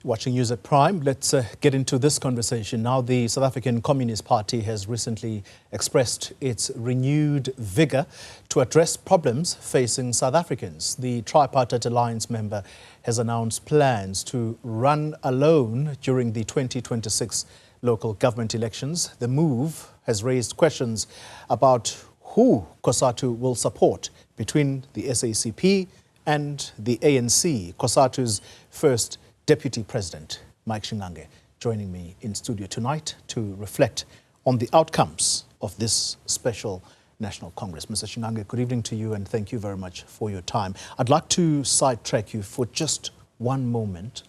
Watching News at Prime, let's get into this conversation. Now, the South African Communist Party has recently expressed its renewed vigour to address problems facing South Africans. The tripartite alliance member has announced plans to run alone during the 2026 local government elections. The move has raised questions about who Cosatu will support between the SACP and the ANC. Cosatu's first Deputy President, Mike Shingange, joining me in studio tonight to reflect on the outcomes of this special National Congress. Mr. Shingange, good evening to you and thank you very much for your time. I'd like to sidetrack you for just one moment.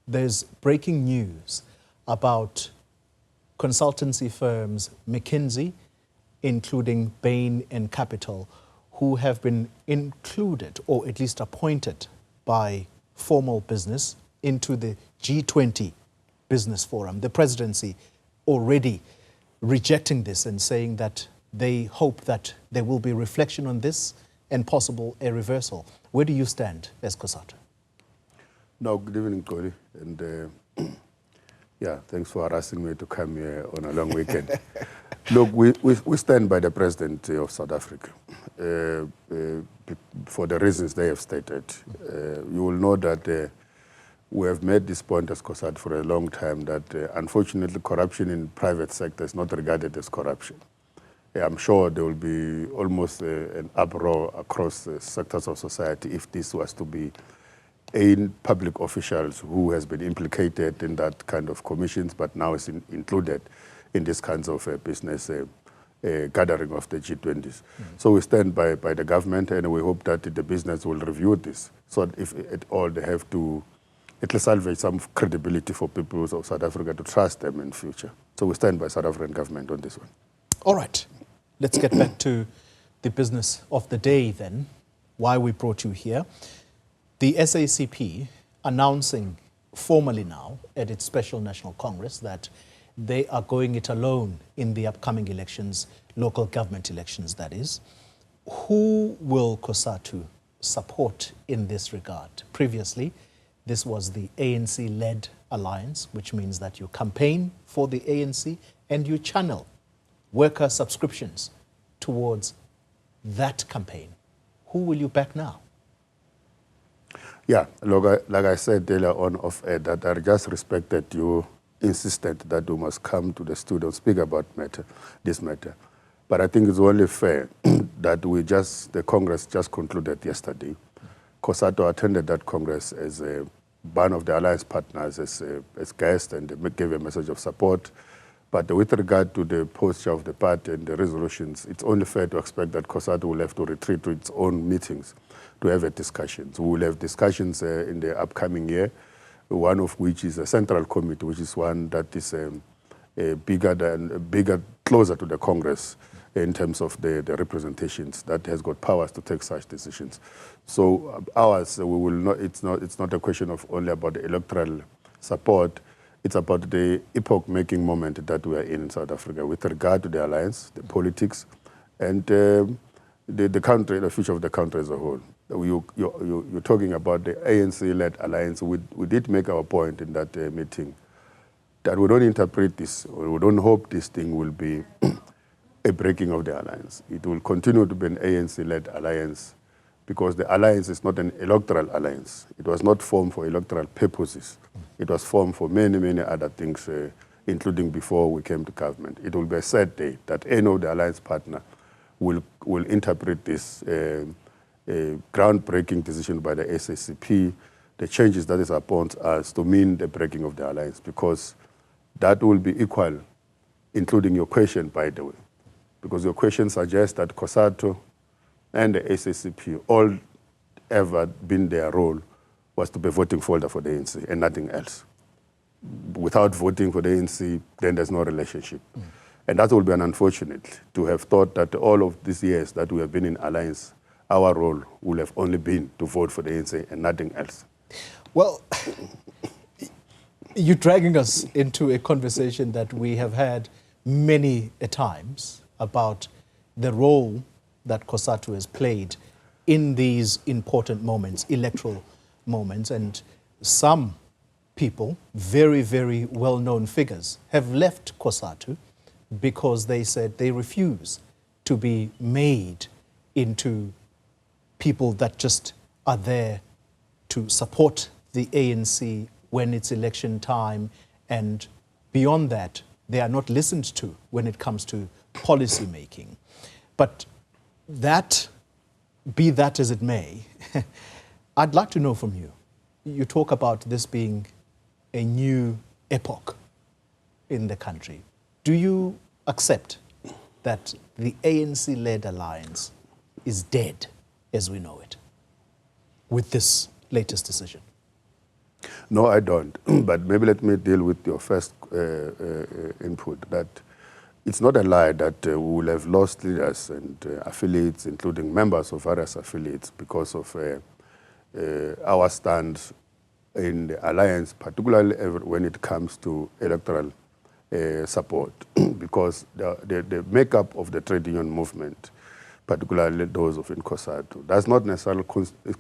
There's breaking news about consultancy firms McKinsey, including Bain and Capital, who have been included or at least appointed by formal business into the G20 Business Forum. The presidency already rejecting this and saying that they hope that there will be reflection on this and possible a reversal. Where do you stand as Cosatu? No, good evening, Cody. And yeah, thanks for harassing me to come here on a long weekend. Look, we stand by the President of South Africa for the reasons they have stated. You will know that we have made this point as Cosatu for a long time that unfortunately corruption in private sector is not regarded as corruption. I'm sure there will be almost an uproar across the sectors of society if this was to be in public officials who has been implicated in that kind of commissions, but now is included in this kinds of business gathering of the G20s. So we stand by the government and we hope that the business will review this. So that if at all they have to at least salvage some credibility for people of South Africa to trust them in future. So we stand by South African government on this one. All right, let's get back to the business of the day then, why we brought you here. The SACP announcing formally now at its special National Congress that they are going it alone in the upcoming elections, local government elections that is. Who will Cosatu support in this regard? Previously, this was the ANC-led alliance, which means that you campaign for the ANC and you channel worker subscriptions towards that campaign. Who will you back now? Yeah, look, like I said earlier on off air, that I just respected you insisted that we must come to the studio and speak about this matter. But I think it's only fair that the Congress just concluded yesterday. Cosatu attended that Congress as one of the alliance partners as guest and gave a message of support. But with regard to the posture of the party and the resolutions, it's only fair to expect that Cosatu will have to retreat to its own meetings to have a discussion. So we will have discussions in the upcoming year, one of which is a central committee, which is one that is bigger, closer to the Congress in terms of the representations that has got powers to take such decisions. So ours, we will not. It's not a question of only about the electoral support. It's about the epoch-making moment that we are in South Africa with regard to the alliance, the politics, and the country, the future of the country as a whole. You're talking about the ANC-led alliance. We did make our point in that meeting that we don't interpret this, or we don't hope this thing will be a breaking of the alliance. It will continue to be an ANC-led alliance because the alliance is not an electoral alliance. It was not formed for electoral purposes. It was formed for many, many other things, including before we came to government. It will be a sad day that any of the alliance partner will interpret this groundbreaking decision by the SACP, the changes that is upon us, to mean the breaking of the alliance, because that will be equal, including your question, by the way, because your question suggests that Cosatu and the SACP all ever been their role was to be voting folder for the ANC and nothing else. Without voting for the ANC, then there's no relationship. And that will be unfortunate to have thought that all of these years that we have been in alliance, our role will have only been to vote for the ANC and nothing else. Well, you're dragging us into a conversation that we have had many a times about the role that Cosatu has played in these important moments, electoral moments, and some people, very, very well-known figures, have left Cosatu because they said they refuse to be made into people that just are there to support the ANC when it's election time, and beyond that, they are not listened to when it comes to policy making. But that, be that as it may, I'd like to know from you. You talk about this being a new epoch in the country. Do you accept that the ANC-led alliance is dead as we know it with this latest decision? No, I don't. But maybe let me deal with your first input, that it's not a lie that we will have lost leaders and affiliates, including members of various affiliates, because of our stance in the alliance, particularly when it comes to electoral support, because the makeup of the trade union movement, particularly those of Cosatu, that's not necessarily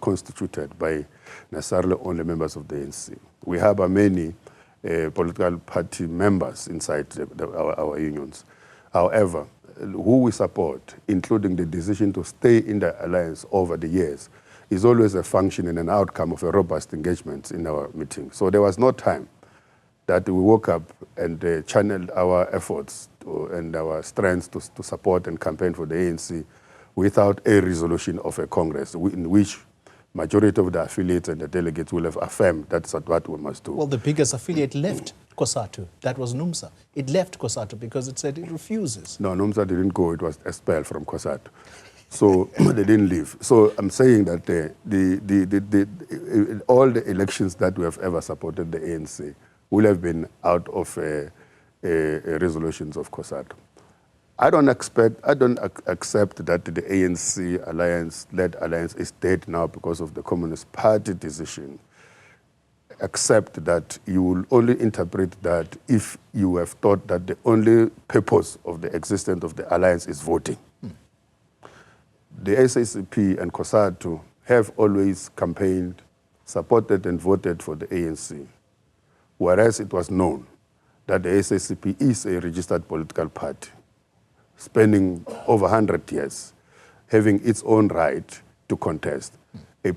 constituted by necessarily only members of the ANC. We have many political party members inside our unions. However, who we support, including the decision to stay in the alliance over the years, is always a function and an outcome of a robust engagement in our meeting. So there was no time that we woke up and channeled our efforts and our strengths to support and campaign for the ANC without a resolution of a Congress in which majority of the affiliates and the delegates will have affirmed that's what we must do. Well, the biggest affiliate left Cosatu. That was NUMSA. It left Cosatu because it said it refuses. No, NUMSA didn't go. It was expelled from Cosatu. So they didn't leave. So I'm saying that all the elections that we have ever supported the ANC will have been out of resolutions of Cosatu. I don't accept that the ANC alliance-led alliance is dead now because of the Communist Party decision. Except that you will only interpret that if you have thought that the only purpose of the existence of the alliance is voting. The SACP and Cosatu have always campaigned, supported and voted for the ANC, whereas it was known that the SACP is a registered political party, spending over 100 years, having its own right to contest. A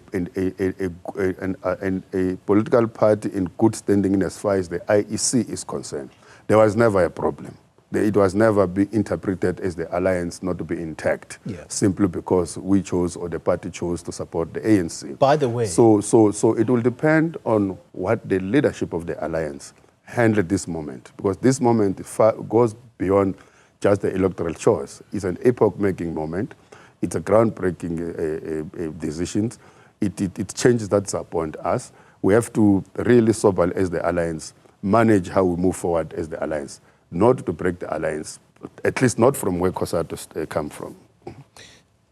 political party in good standing in as far as the IEC is concerned. There was never a problem. It was never be interpreted as the alliance not to be intact, simply because we chose or the party chose to support the ANC. By the way... So it will depend on what the leadership of the alliance handle this moment, because this moment goes beyond just the electoral choice. It's an epoch-making moment. It's a groundbreaking decision. It changes that's upon us. We have to really sober as the alliance, manage how we move forward as the alliance, not to break the alliance, at least not from where Cosatu come from.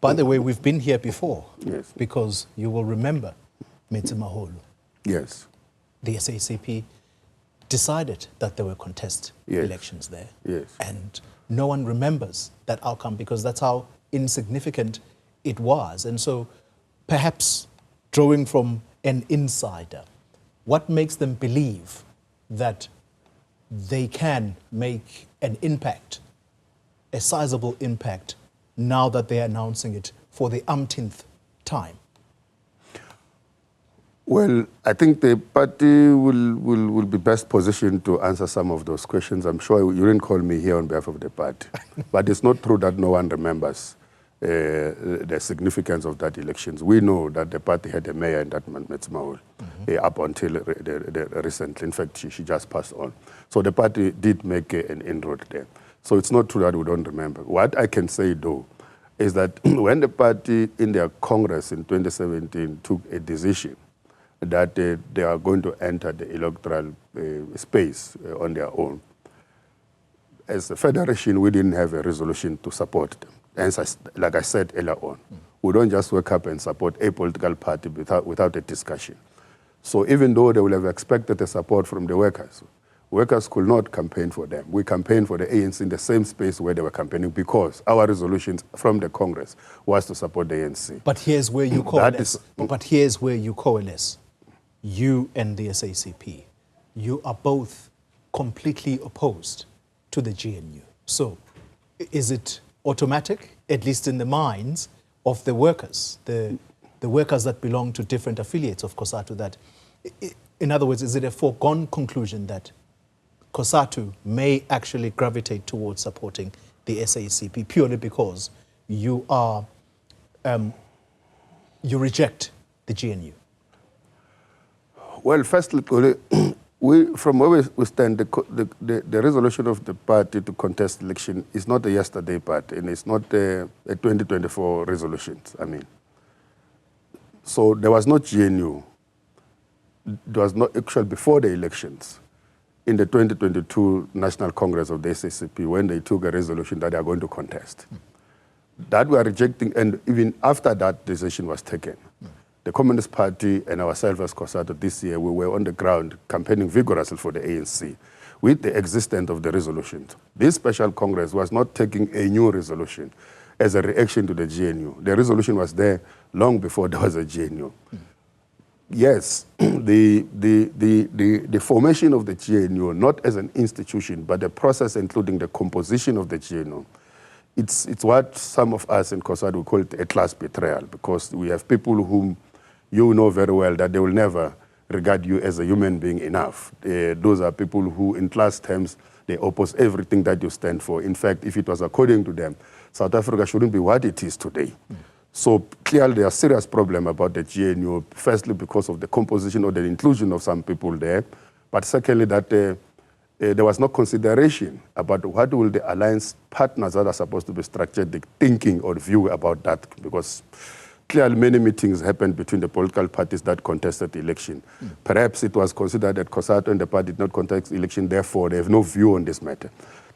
By the way, we've been here before. Yes. Because you will remember Metsimaholo. Yes. The SACP decided that there were contest elections there. Yes. And no one remembers that outcome because that's how insignificant it was. And so perhaps drawing from an insider, what makes them believe that they can make an impact, a sizable impact, now that they're announcing it for the umpteenth time? Well, I think the party will be best positioned to answer some of those questions. I'm sure you didn't call me here on behalf of the party. But it's not true that no one remembers the significance of that elections. We know that the party had a mayor in that Metsimaholo up until recently. In fact, she just passed on. So the party did make an inroad there. So it's not true that we don't remember. What I can say, though, is that when the party in their Congress in 2017 took a decision that they are going to enter the electoral space on their own, as a federation, we didn't have a resolution to support them. And like I said earlier on, we don't just wake up and support a political party without a discussion. So even though they will have expected the support from the workers could not campaign for them. We campaigned for the ANC in the same space where they were campaigning because our resolutions from the Congress was to support the ANC. But here's where you coalesce. But here's where you coalesce. You and the SACP. you are both completely opposed to the GNU. So is it automatic, at least in the minds of the workers, the workers that belong to different affiliates of Cosatu, that, in other words, is it a foregone conclusion that Cosatu may actually gravitate towards supporting the SACP purely because you are, you reject the GNU? Well, firstly, from where we stand, the resolution of the party to contest election is not a yesterday party, and it's not a 2024 resolution. I mean, so there was no GNU. There was no actual before the elections in the 2022 National Congress of the SACP when they took a resolution that they are going to contest. That we are rejecting, and even after that decision was taken, the Communist Party and ourselves as Cosatu this year, we were on the ground campaigning vigorously for the ANC with the existence of the resolutions. This special Congress was not taking a new resolution as a reaction to the GNU. The resolution was there long before there was a GNU. Yes, the formation of the GNU, not as an institution, but the process including the composition of the GNU, it's what some of us in Cosatu call it a class betrayal, because we have people whom you know very well that they will never regard you as a human being enough. Those are people who, in class terms, they oppose everything that you stand for. In fact, if it was according to them, South Africa shouldn't be what it is today. So clearly there are serious problems about the GNU, firstly because of the composition or the inclusion of some people there, but secondly that there was no consideration about what will the alliance partners that are supposed to be structured, the thinking or view about that, because clearly many meetings happened between the political parties that contested the election. Perhaps it was considered that Cosatu and the party did not contest the election, therefore they have no view on this matter.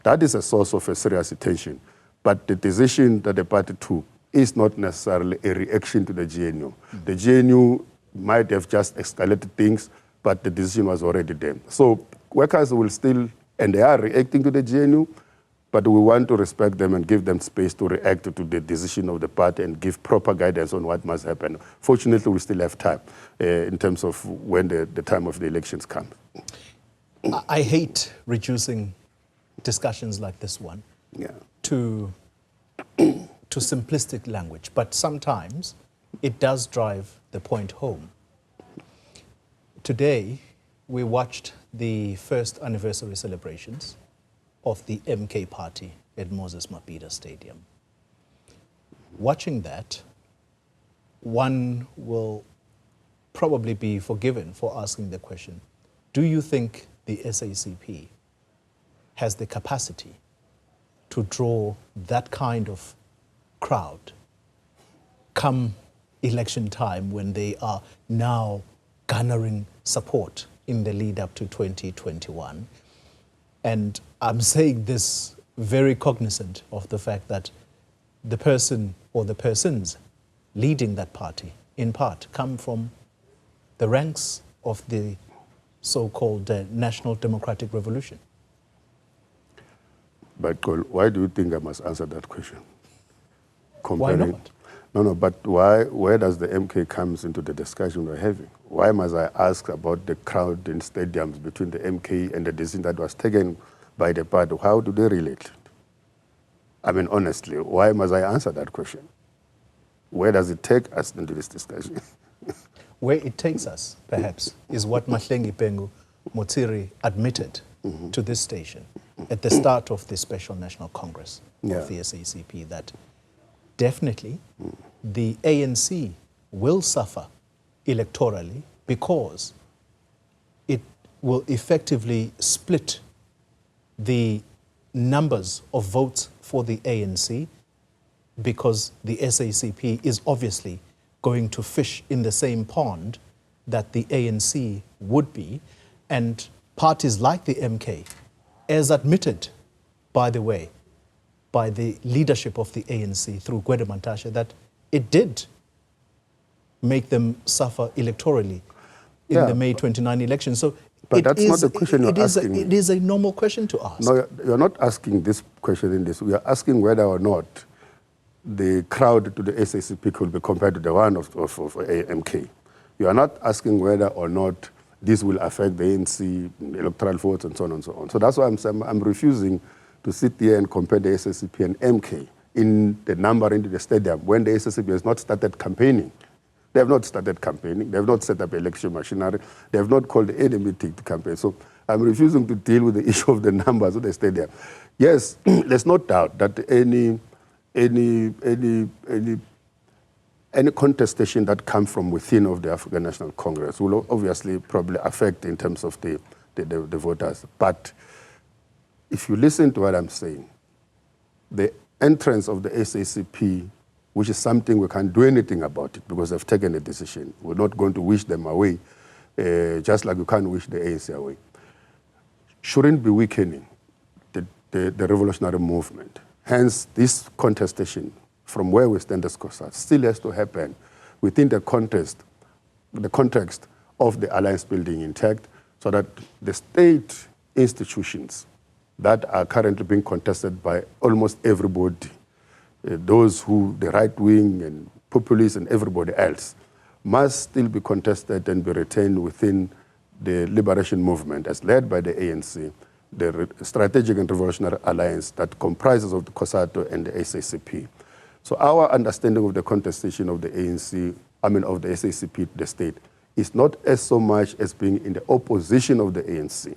That is a source of a serious tension. But the decision that the party took is not necessarily a reaction to the GNU. The GNU might have just escalated things, but the decision was already there. So workers will still, and they are reacting to the GNU, but we want to respect them and give them space to react to the decision of the party and give proper guidance on what must happen. Fortunately, we still have time in terms of when the time of the elections comes. I hate reducing discussions like this one to simplistic language, but sometimes it does drive the point home. Today, we watched the first anniversary celebrations of the MK party at Moses Mabhida Stadium. Watching that, one will probably be forgiven for asking the question, do you think the SACP has the capacity to draw that kind of crowd come election time when they are now garnering support in the lead up to 2021? And I'm saying this very cognizant of the fact that the person or the persons leading that party, in part, come from the ranks of the so-called National Democratic Revolution. But why do you think I must answer that question? Why not? No, but why? Where does the MK comes into the discussion we're having? Why must I ask about the crowd in stadiums between the MK and the decision that was taken by the party? How do they relate? I mean, honestly, why must I answer that question? Where does it take us into this discussion? Where it takes us, perhaps, is what Mahlengi Pengu Motsiri admitted to this station at the start of the Special National Congress of the SACP, that definitely the ANC will suffer electorally because it will effectively split the numbers of votes for the ANC, because the SACP is obviously going to fish in the same pond that the ANC would be, and parties like the MK, as admitted, by the way, by the leadership of the ANC through Gwede Mantashe, that it did make them suffer electorally in the May 29 election. So but that's not the question you're asking. It is a normal question to ask. No, you're not asking this question in this. We are asking whether or not the crowd to the SACP could be compared to the one of MK. You are not asking whether or not this will affect the ANC electoral votes and so on and so on. So that's why I'm refusing to sit here and compare the SACP and MK in the number into the stadium when the SACP has not started campaigning. They have not started campaigning. They have not set up election machinery. They have not called any meeting to campaign. So I'm refusing to deal with the issue of the numbers of the stadium. Yes, there's no doubt that any contestation that comes from within of the African National Congress will obviously probably affect in terms of the voters. But if you listen to what I'm saying, the entrance of the SACP, which is something we can't do anything about it because they've taken a decision. We're not going to wish them away, just like you can't wish the ANC away. Shouldn't be weakening the revolutionary movement. Hence, this contestation from where we stand as COSATU still has to happen within the context of the alliance building intact, so that the state institutions that are currently being contested by almost everybody, those who, the right wing and populists and everybody else, must still be contested and be retained within the liberation movement as led by the ANC, the Strategic and Revolutionary Alliance that comprises of the COSATU and the SACP. So our understanding of the contestation of the ANC, of the SACP, the state, is not as so much as being in the opposition of the ANC,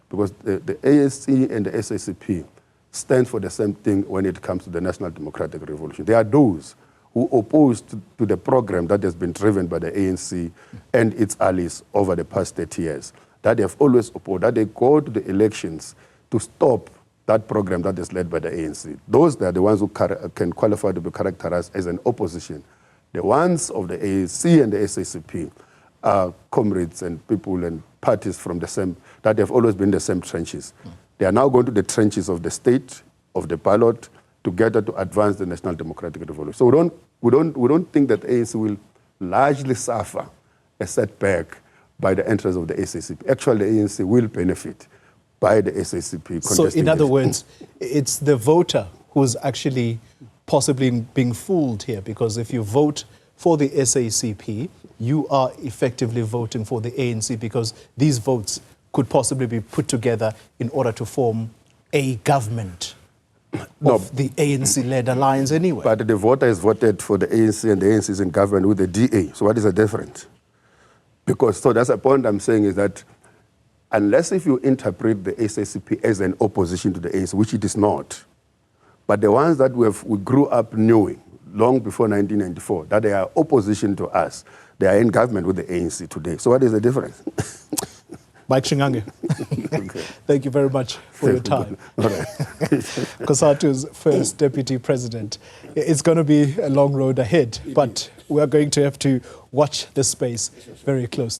because the ANC and the SACP stand for the same thing when it comes to the National Democratic Revolution. They are those who oppose to the program that has been driven by the ANC and its allies over the past 30 years, that they have always opposed, that they go to the elections to stop that program that is led by the ANC. Those are the ones who can qualify to be characterized as an opposition. The ones of the ANC and the SACP are comrades and people and parties from the same, that have always been the same trenches. They are now going to the trenches of the state, of the ballot, together to advance the National Democratic Revolution. So we don't think that ANC will largely suffer a setback by the entrance of the SACP. Actually, the ANC will benefit by the SACP. So in other words, it's the voter who's actually possibly being fooled here, because if you vote for the SACP, you are effectively voting for the ANC, because these votes could possibly be put together in order to form a government of the ANC-led alliance anyway. But the voter has voted for the ANC, and the ANC is in government with the DA. So what is the difference? Because, so that's the point I'm saying, is that unless if you interpret the SACP as an opposition to the ANC, which it is not, but the ones that we grew up knowing long before 1994, that they are opposition to us, they are in government with the ANC today. So what is the difference? Mike Shingange, okay. Thank you very much for your time. COSATU's first deputy president. It's going to be a long road ahead, but we are going to have to watch this space very closely.